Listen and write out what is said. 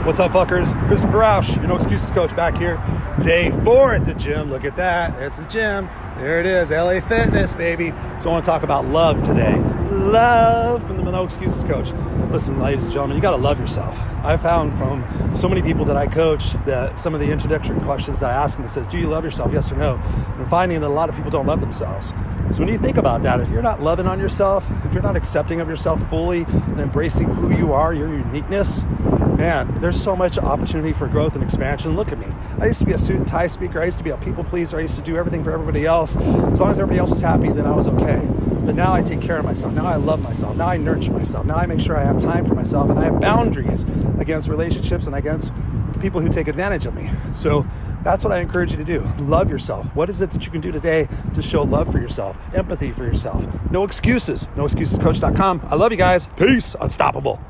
What's up, fuckers? Christopher Rausch, your No Excuses coach, back here. Day 4 at the gym. Look at that. It's the gym. There it is. LA Fitness, baby. So I want to talk about love today. Love from the No Excuses coach. Listen, ladies and gentlemen, you got to love yourself. I found from so many people that I coach that some of the introductory questions that I ask them says, do you love yourself? Yes or no? And finding that a lot of people don't love themselves. So when you think about that, if you're not loving on yourself, if you're not accepting of yourself fully and embracing who you are, your uniqueness, man, there's so much opportunity for growth and expansion. Look at me. I used to be a suit and tie speaker. I used to be a people pleaser. I used to do everything for everybody else. As long as everybody else was happy, then I was okay. But now I take care of myself. Now I love myself. Now I nurture myself. Now I make sure I have time for myself, and I have boundaries against relationships and against people who take advantage of me. So that's what I encourage you to do. Love yourself. What is it that you can do today to show love for yourself, empathy for yourself? No excuses. NoExcusesCoach.com. I love you guys. Peace. Unstoppable.